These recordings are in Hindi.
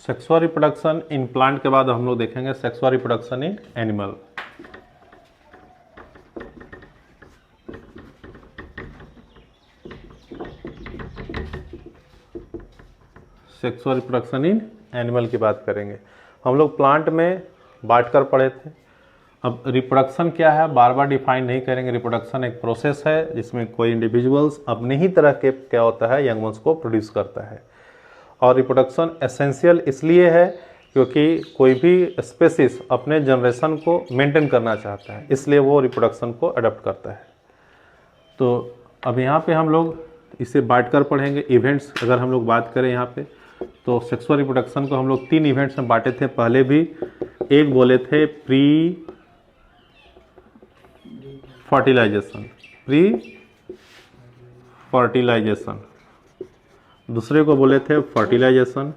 सेक्सुअल रिप्रोडक्शन इन प्लांट के बाद हम लोग देखेंगे sexual reproduction in animal. Sexual reproduction in animal की बात करेंगे। हम लोग प्लांट में बांटकर पढ़े थे। अब रिप्रोडक्शन क्या है बार बार डिफाइन नहीं करेंगे। रिप्रोडक्शन एक प्रोसेस है जिसमें कोई इंडिविजुअल्स अपने ही तरह के क्या होता है यंग वंस को प्रोड्यूस करता है। और रिप्रोडक्शन एसेंशियल इसलिए है क्योंकि कोई भी स्पेसिस अपने जनरेशन को मेंटेन करना चाहता है, इसलिए वो रिप्रोडक्शन को अडॉप्ट करता है। तो अब यहाँ पे हम लोग इसे बांटकर पढ़ेंगे। इवेंट्स अगर हम लोग बात करें यहाँ पे तो सेक्सुअल रिप्रोडक्शन को हम लोग 3 इवेंट्स में बांटे थे पहले भी। एक बोले थे प्री फर्टिलाइजेशन, दूसरे को बोले थे फर्टिलाइजेशन,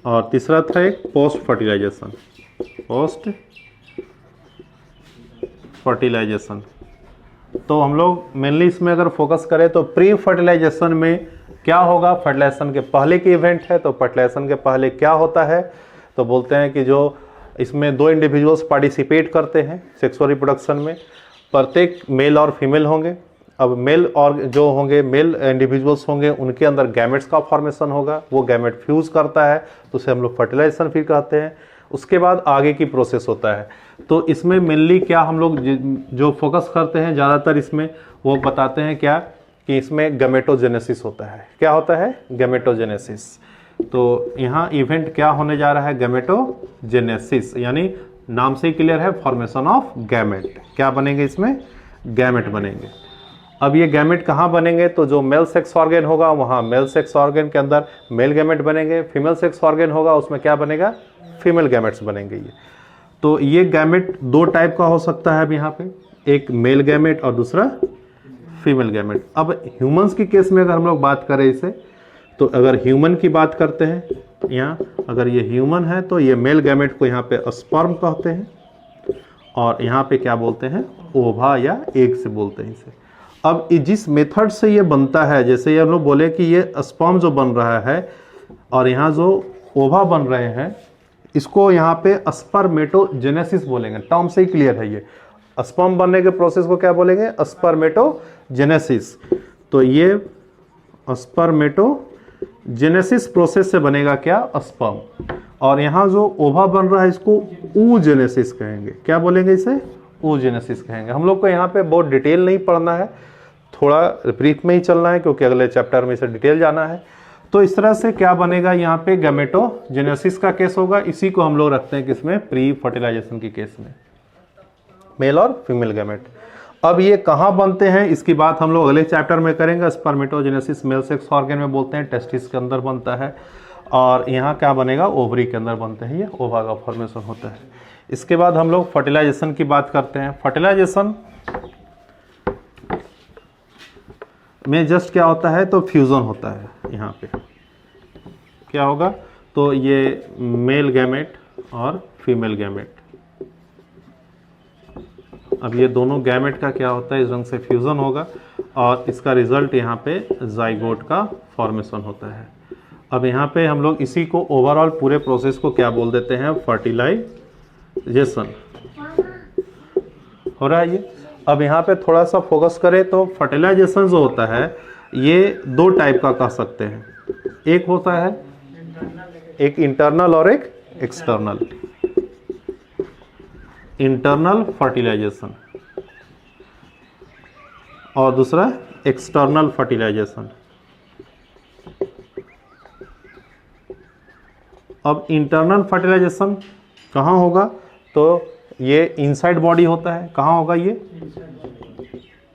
और तीसरा था एक पोस्ट फर्टिलाइजेशन। तो हम लोग मेनली इसमें अगर फोकस करें तो प्री फर्टिलाइजेशन में क्या होगा, फर्टिलाइजेशन के पहले की इवेंट है। तो फर्टिलाइजेशन के पहले क्या होता है तो बोलते हैं कि जो इसमें 2 इंडिविजुअल्स पार्टिसिपेट करते हैं सेक्सुअल रिप्रोडक्शन में, प्रत्येक मेल और फीमेल होंगे। अब मेल और जो होंगे मेल इंडिविजुअल्स होंगे उनके अंदर गैमेट्स का फॉर्मेशन होगा, वो गैमेट फ्यूज करता है तो उसे हम लोग फर्टिलाइजेशन फिर कहते हैं। उसके बाद आगे की प्रोसेस होता है। तो इसमें मेनली क्या हम लोग जो फोकस करते हैं ज़्यादातर इसमें वो बताते हैं क्या कि इसमें गैमेटोजेनेसिस होता है। क्या होता है, गैमेटोजेनेसिस। तो यहाँ इवेंट क्या होने जा रहा है, गैमेटोजेनेसिस, यानी नाम से ही क्लियर है फॉर्मेशन ऑफ गैमेट। क्या बनेंगे इसमें, गैमेट बनेंगे। अब ये गैमेट कहाँ बनेंगे तो जो मेल सेक्स ऑर्गन होगा वहाँ मेल सेक्स ऑर्गन के अंदर मेल गैमेट बनेंगे, फीमेल सेक्स ऑर्गन होगा उसमें क्या बनेगा, फीमेल गैमेट्स बनेंगे। ये तो ये गैमेट 2 टाइप का हो सकता है अब यहाँ पे, एक मेल गैमेट और दूसरा फीमेल गैमेट। अब ह्यूमंस की केस में अगर हम लोग बात करें इसे तो अगर ह्यूमन की बात करते हैं यहाँ, अगर ये ह्यूमन है तो ये मेल गैमेट को यहाँ पे स्पर्म कहते हैं और यहाँ पे क्या बोलते हैं, ओवा या एग से बोलते हैं इसे। अब जिस मेथड से ये बनता है, जैसे ये हम लोग बोले कि ये स्पर्म जो बन रहा है और यहाँ जो ओवा बन रहे हैं इसको यहाँ पे स्पर्मेटोजेनेसिस बोलेंगे। टर्म से ही क्लियर है, ये स्पर्म बनने के प्रोसेस को क्या बोलेंगे, स्पर्मेटोजेनेसिस। तो ये स्पर्मेटोजेनेसिस प्रोसेस से बनेगा क्या, स्पर्म। और यहाँ जो ओवा बन रहा है इसको oogenesis कहेंगे। क्या बोलेंगे इसे, oogenesis कहेंगे। हम लोग को यहाँ पे बहुत डिटेल नहीं पढ़ना है, थोड़ा ब्रीफ में ही चलना है क्योंकि अगले चैप्टर में इसे डिटेल जाना है। तो इस तरह से क्या बनेगा, यहाँ पे गैमेटोजेनेसिस का केस होगा। इसी को हम लोग रखते हैं किसमें, प्री फर्टिलाइजेशन की केस में, मेल और फीमेल गैमेट। अब ये कहाँ बनते हैं इसकी बात हम लोग अगले चैप्टर में करेंगे। स्पर्मेटोजेनेसिस मेल सेक्स ऑर्गन में बोलते हैं, टेस्टिस के अंदर बनता है, और यहाँ क्या बनेगा, ओवरी के अंदर बनते हैं, ये ओवा का फॉर्मेशन होता है। इसके बाद हम लोग फर्टिलाइजेशन की बात करते हैं। फर्टिलाइजेशन में जस्ट क्या होता है तो फ्यूजन होता है। यहाँ पे क्या होगा तो ये मेल गैमेट और फीमेल गैमेट, अब ये दोनों गैमेट का क्या होता है, इस रंग से फ्यूजन होगा और इसका रिजल्ट यहाँ पे जाइगोट का फॉर्मेशन होता है। अब यहाँ पे हम लोग इसी को ओवरऑल पूरे प्रोसेस को क्या बोल देते हैं, फर्टिलाइजेशन हो रहा है ये। अब यहाँ पे थोड़ा सा फोकस करें तो फर्टिलाइजेशन जो होता है ये 2 टाइप का कह सकते हैं। एक होता है एक इंटरनल और एक एक्सटर्नल। इंटरनल फर्टिलाइजेशन और दूसरा एक्सटर्नल फर्टिलाइजेशन। अब इंटरनल फर्टिलाइजेशन कहाँ होगा तो ये इनसाइड बॉडी होता है। कहाँ होगा ये,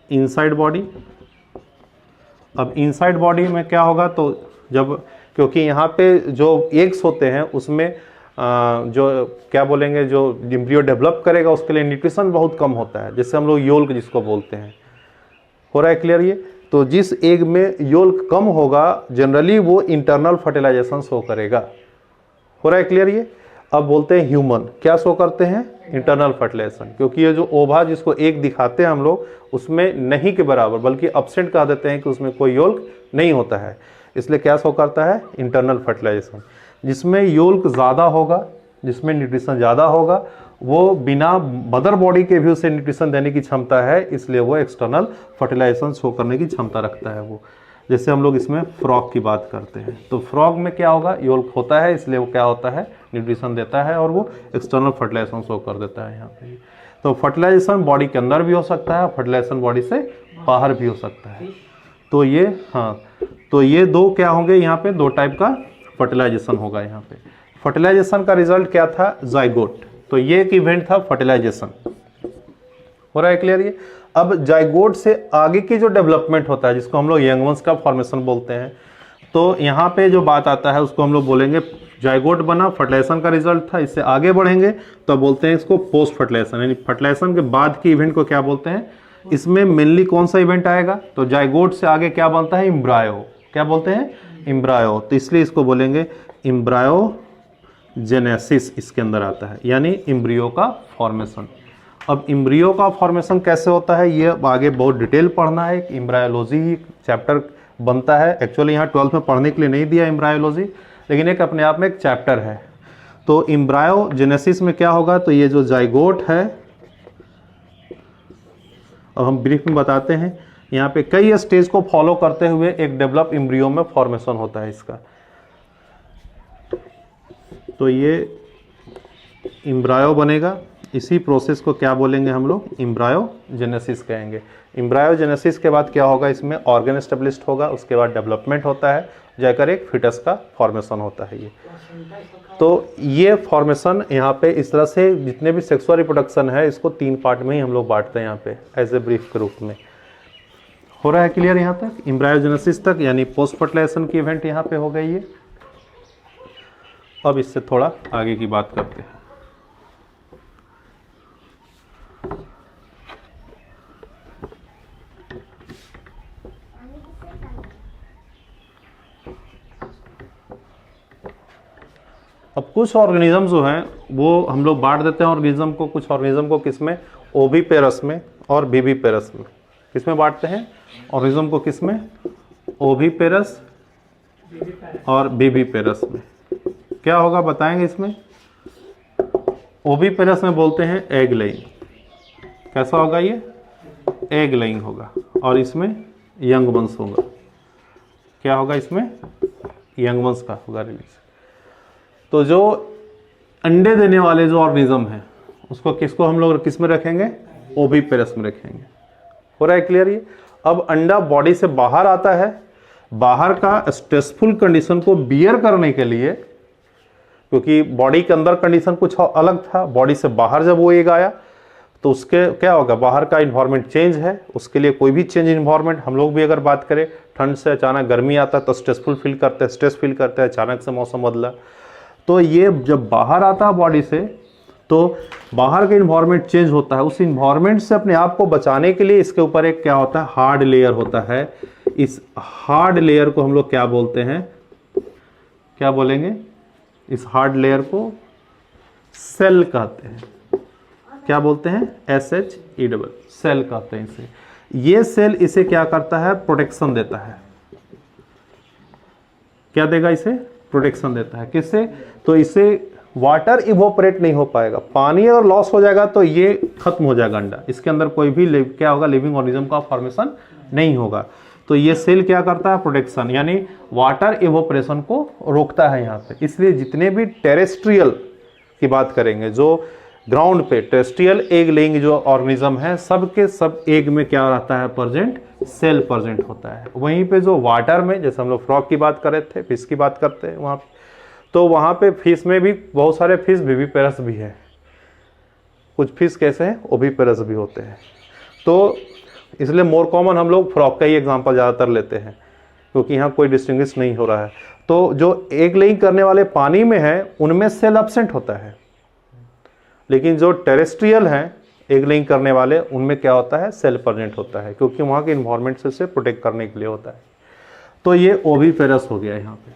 इनसाइड बॉडी। अब इनसाइड बॉडी में क्या होगा तो जब, क्योंकि यहाँ पे जो एग्स होते हैं उसमें जो क्या बोलेंगे, जो एम्ब्रियो डेवलप करेगा उसके लिए न्यूट्रिशन बहुत कम होता है, जैसे हम लोग योल्क जिसको बोलते हैं। हो रहा है क्लियर ये। तो जिस एग में योल्क कम होगा जनरली वो इंटरनल फर्टिलाइजेशन शो करेगा। हो रहा है क्लियर ये। अब बोलते हैं ह्यूमन क्या शो करते हैं, इंटरनल फर्टिलाइजेशन, क्योंकि ये जो ओवा जिसको एक दिखाते हैं हम लोग उसमें नहीं के बराबर बल्कि एब्सेंट कह देते हैं कि उसमें कोई योल्क नहीं होता है। इसलिए क्या शो करता है, इंटरनल फर्टिलाइजेशन। जिसमें योल्क ज़्यादा होगा, जिसमें न्यूट्रिशन ज़्यादा होगा, वो बिना मदर बॉडी के भी उसे न्यूट्रिशन देने की क्षमता है, इसलिए वो एक्सटर्नल फर्टिलाइजेशन शो करने की क्षमता रखता है वो। जैसे हम लोग इसमें फ्रॉग की बात करते हैं, तो फ्रॉग में क्या होगा, योल्क होता है, इसलिए वो क्या होता है, न्यूट्रिशन देता है और वो एक्सटर्नल फर्टिलाइजेशन शो कर देता है यहाँ पे। तो फर्टिलाइजेशन बॉडी के अंदर भी हो सकता है, फर्टिलाइजेशन बॉडी से बाहर भी हो सकता है। तो ये तो ये दो क्या होंगे, यहाँ पे दो टाइप का फर्टिलाइजेशन होगा। यहाँ पे फर्टिलाइजेशन का रिजल्ट क्या था, जाइगोट। तो ये एक इवेंट था फर्टिलाइजेशन। हो रहा है क्लियर ये। अब जाइगोट से आगे की जो डेवलपमेंट होता है, जिसको हम लोग यंग वंस का फॉर्मेशन बोलते हैं, तो यहाँ पे जो बात आता है उसको हम लोग बोलेंगे जाइगोट बना, फर्टिलाइजेशन का रिजल्ट था। इससे आगे बढ़ेंगे तो बोलते हैं इसको पोस्ट फर्टिलाइजेशन, यानी फर्टिलाइजेशन के बाद की इवेंट को क्या बोलते हैं। इसमें मेनली कौन सा इवेंट आएगा, तो जाइगोट से आगे क्या बनता है, इम्ब्रायो। क्या बोलते हैं, इम्ब्रायो। तो इसलिए इसको बोलेंगे इम्ब्रायोजेनेसिस, इसके अंदर आता है, यानी इम्ब्रियो का फॉर्मेशन। अब इम्ब्रियो का फॉर्मेशन कैसे होता है, ये आगे बहुत डिटेल पढ़ना है। इम्ब्रायोलॉजी ही चैप्टर बनता है। एक्चुअली यहाँ 12th में पढ़ने के लिए नहीं दिया इम्ब्रायोलॉजी, लेकिन एक अपने आप में एक चैप्टर है। तो इम्ब्रायोजेनेसिस में क्या होगा, तो ये जो जाइगोट है, अब हम ब्रीफ में बताते हैं। यहाँ पे कई स्टेज को फॉलो करते हुए एक डेवलप इम्ब्रियो में फॉर्मेशन होता है इसका। तो ये इम्ब्रायो बनेगा, इसी प्रोसेस को क्या बोलेंगे हम लोग, इम्ब्रायोजेनेसिस कहेंगे। इम्ब्रायोजेनेसिस के बाद क्या होगा, इसमें ऑर्गन एस्टेब्लिश्ड होगा, उसके बाद डेवलपमेंट होता है, जाकर एक फिटस का फॉर्मेशन होता है ये। तो ये फॉर्मेशन यहाँ पे इस तरह से जितने भी सेक्सुअल रिप्रोडक्शन है, इसको 3 पार्ट में ही हम लोग बांटते हैं यहाँ पे एज ए ब्रीफ के रूप में। हो रहा है क्लियर यहाँ तक, इम्ब्रायोजेनेसिस तक, यानी पोस्ट फर्टिलाइजेशन की इवेंट यहाँ पे हो गई है। अब इससे थोड़ा आगे की बात करते हैं। अब कुछ ऑर्गेनिज्म जो हैं वो हम लोग बांट देते हैं ऑर्गेनिज्म को, कुछ ऑर्गेनिज्म को किसमें, ओविपेरस में और विविपेरस में। किसमें बांटते हैं ऑर्गेनिज्म को, किसमें, ओविपेरस और विविपेरस में। क्या होगा बताएंगे इसमें। ओविपेरस में बोलते हैं एग लेइंग। कैसा होगा ये, एग लेइंग होगा, और इसमें यंग वंश होगा। क्या होगा इसमें, यंग वंश का होगा रिलीज। तो जो अंडे देने वाले जो ऑर्गेनिज्म है, उसको किसको हम लोग किस में रखेंगे, ओविपेरस में रखेंगे। हो रहा है क्लियर ये। अब अंडा बॉडी से बाहर आता है, बाहर का स्ट्रेसफुल कंडीशन को बियर करने के लिए, क्योंकि बॉडी के अंदर कंडीशन कुछ अलग था, बॉडी से बाहर जब वो एग आया तो उसके क्या होगा, बाहर का इन्वायरमेंट चेंज है, उसके लिए कोई भी चेंज इन्वायरमेंट, हम लोग भी अगर बात करें, ठंड से अचानक गर्मी आता है तो स्ट्रेसफुल फील करते हैं, स्ट्रेस फील करते हैं, अचानक से मौसम बदला। तो ये जब बाहर आता है बॉडी से, तो बाहर का इन्वायरमेंट चेंज होता है, उस इन्वायरमेंट से अपने आप को बचाने के लिए इसके ऊपर एक क्या होता है, हार्ड लेयर होता है। इस हार्ड लेयर को हम लोग क्या बोलते हैं, क्या बोलेंगे, इस हार्ड लेयर को सेल कहते हैं। क्या बोलते हैं, SHE, सेल कहते हैं इसे। ये सेल इसे क्या करता है, प्रोटेक्शन देता है। क्या देगा, इसे प्रोटेक्शन देता है। किससे, तो इसे वाटर इवोपरेट नहीं हो पाएगा, पानी अगर लॉस हो जाएगा तो ये खत्म हो जाएगा अंडा, इसके अंदर कोई भी क्या होगा, लिविंग ऑर्गेनिज्म का फॉर्मेशन नहीं होगा। तो ये सेल क्या करता है, प्रोटेक्शन, यानी वाटर इवोपरेशन को रोकता है यहाँ पे। इसलिए जितने भी टेरेस्ट्रियल की बात करेंगे, जो ग्राउंड पे टेरेस्ट्रियल एग लेइंग जो ऑर्गेनिज्म है, सब के सब एग में क्या रहता है, प्रेजेंट, सेल प्रेजेंट होता है। वहीं पे जो वाटर में, जैसे हम लोग फ्रॉग की बात कर रहे थे, फिश की बात करते हैं वहाँ, तो वहाँ पे फिश में भी बहुत सारे फिश विविपेरस भी है, कुछ फिश कैसे हैं, ओविपेरस भी होते हैं। तो इसलिए मोर कॉमन हम लोग फ्रॉग का ही एग्जांपल ज़्यादातर लेते हैं, क्योंकि यहाँ कोई डिस्टिंग्विश नहीं हो रहा है। तो जो एग लेइंग करने वाले पानी में है, उनमें सेल एब्सेंट होता है, लेकिन जो टेरेस्ट्रियल हैं एग लेइंग करने वाले, उनमें क्या होता है, सेल प्रेजेंट होता है, क्योंकि वहाँ के इन्वायरमेंट से उसे प्रोटेक्ट करने के लिए होता है। तो ये ओविपेरस हो गया, यहाँ पे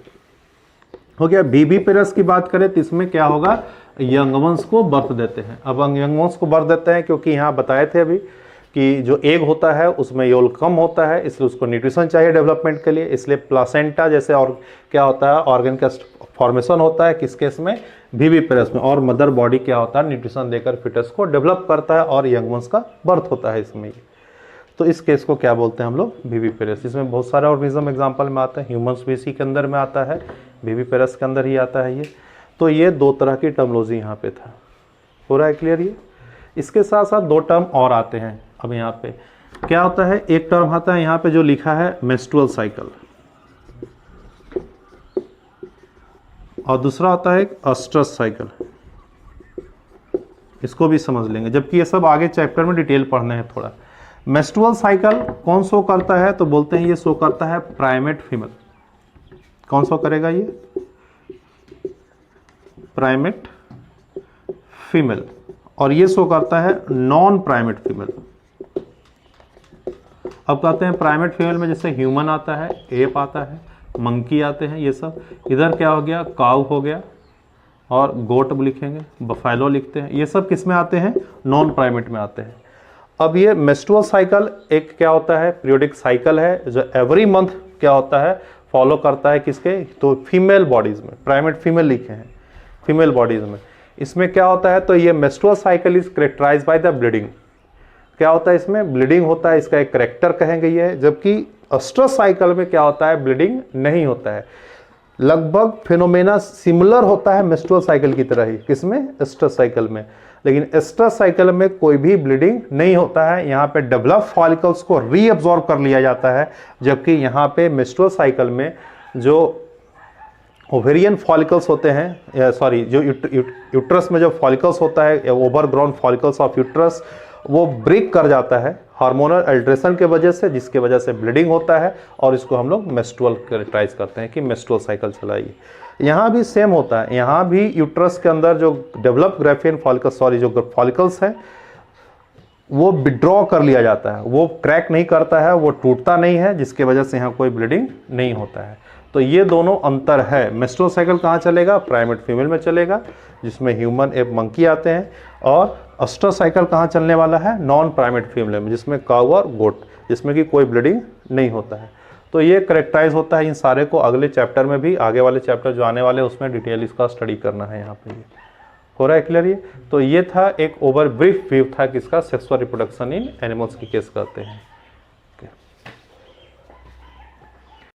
हो गया। विविपेरस की बात करें तो इसमें क्या होगा, यंग वंश को बर्थ देते हैं। अब यंग वंश को बर्थ देते हैं, क्योंकि यहाँ बताए थे अभी कि कि जो एग होता है उसमें योल कम होता है, इसलिए उसको न्यूट्रिशन चाहिए डेवलपमेंट के लिए, इसलिए प्लासेंटा जैसे और क्या होता है ऑर्गन का फॉर्मेशन होता है किस केस में, विविपेरस में, और मदर बॉडी क्या होता है न्यूट्रिशन देकर फिटस को डेवलप करता है और यंग वंस का बर्थ होता है इसमें। तो इस केस को क्या बोलते हैं हम लोग, विविपेरस। इसमें बहुत सारे ऑर्गेनिज्म एग्जांपल में आता है, ह्यूमंस भी इसी के अंदर में आता है, विविपेरस के अंदर ही आता है ये। तो ये दो तरह की टर्मोलॉजी यहाँ पे था, हो रहा है क्लियर ये। इसके साथ साथ दो टर्म और आते हैं। अब यहाँ पे क्या होता है, एक टर्म आता है यहाँ पे जो लिखा है मेंस्ट्रुअल साइकिल, और दूसरा आता है एस्ट्रस साइकिल। इसको भी समझ लेंगे, जबकि ये सब आगे चैप्टर में डिटेल पढ़ने हैं थोड़ा। मेंस्ट्रुअल साइकिल कौन शो करता है, तो बोलते हैं ये शो करता है प्राइमेट फीमेल। कौन शो करेगा ये, प्राइमेट फीमेल, और ये शो करता है नॉन प्राइमेट फीमेल। अब कहते हैं प्राइमेट फीमेल में जैसे ह्यूमन आता है, एप आता है, मंकी आते हैं, ये सब। इधर क्या हो गया, काऊ हो गया, और गोट लिखेंगे, बफेलो लिखते हैं, ये सब किस में आते हैं, नॉन प्राइमेट में आते हैं। अब ये मेंस्ट्रुअल साइकिल एक क्या होता है, पीरियोडिक साइकिल है जो एवरी मंथ क्या होता है फॉलो करता है किसके, तो फीमेल बॉडीज में, प्राइमेट फीमेल लिखे हैं फीमेल बॉडीज में। इसमें क्या होता है, तो ये menstrual cycle is characterised by the bleeding. क्या होता है इसमें, ब्लीडिंग होता है, इसका एक कैरेक्टर कहेंगे ये। जबकि एस्ट्रस साइकिल में क्या होता है, ब्लीडिंग नहीं होता है। लगभग फिनोमेना सिमिलर होता है मेंस्ट्रुअल साइकिल की तरह ही, किसमें, एस्ट्रस साइकिल में। लेकिन एस्ट्रस साइकिल में कोई भी ब्लीडिंग नहीं होता है, यहाँ पे डेवलप फॉलिकल्स को रीअब्सॉर्ब कर लिया जाता है। जबकि यहाँ पे मेंस्ट्रुअल साइकिल में जो ओवेरियन फॉलिकल्स होते हैं, सॉरी जो यूट्रस में जो फॉलिकल्स होता है, ओवरग्राउंड फॉलिकल्स ऑफ यूट्रस, वो ब्रेक कर जाता है हार्मोनल अल्ट्रेशन के वजह से, जिसके वजह से ब्लीडिंग होता है, और इसको हम लोग मेंस्ट्रुअल कैरेक्टराइज करते हैं कि मेंस्ट्रुअल साइकिल चलाइए। यहाँ भी सेम होता है, यहाँ भी यूट्रस के अंदर जो डेवलप ग्राफियन फॉलिकल्स, सॉरी जो फॉलिकल्स है वो विड्रॉ कर लिया जाता है, वो क्रैक नहीं करता है, वो टूटता नहीं है, जिसके वजह से यहाँ कोई ब्लीडिंग नहीं होता है। तो ये दोनों अंतर है। मेंस्ट्रुअल साइकिल कहाँ चलेगा, प्राइमेट फीमेल में चलेगा, जिसमें ह्यूमन एप मंकी आते हैं। और एस्ट्रस साइकिल कहाँ चलने वाला है, नॉन प्राइमेट फीमेल में, जिसमें काऊ और गोट, जिसमें कि कोई ब्लीडिंग नहीं होता है। तो ये करेक्टराइज होता है इन सारे को। अगले चैप्टर में भी, आगे वाले चैप्टर जो आने वाले उसमें डिटेल इसका स्टडी करना है। यहाँ पे ये हो रहा है क्लियर ये। तो ये था एक ओवर ब्रीफ व्यू था किसका, सेक्सुअल रिप्रोडक्शन इन एनिमल्स की केस करते हैं।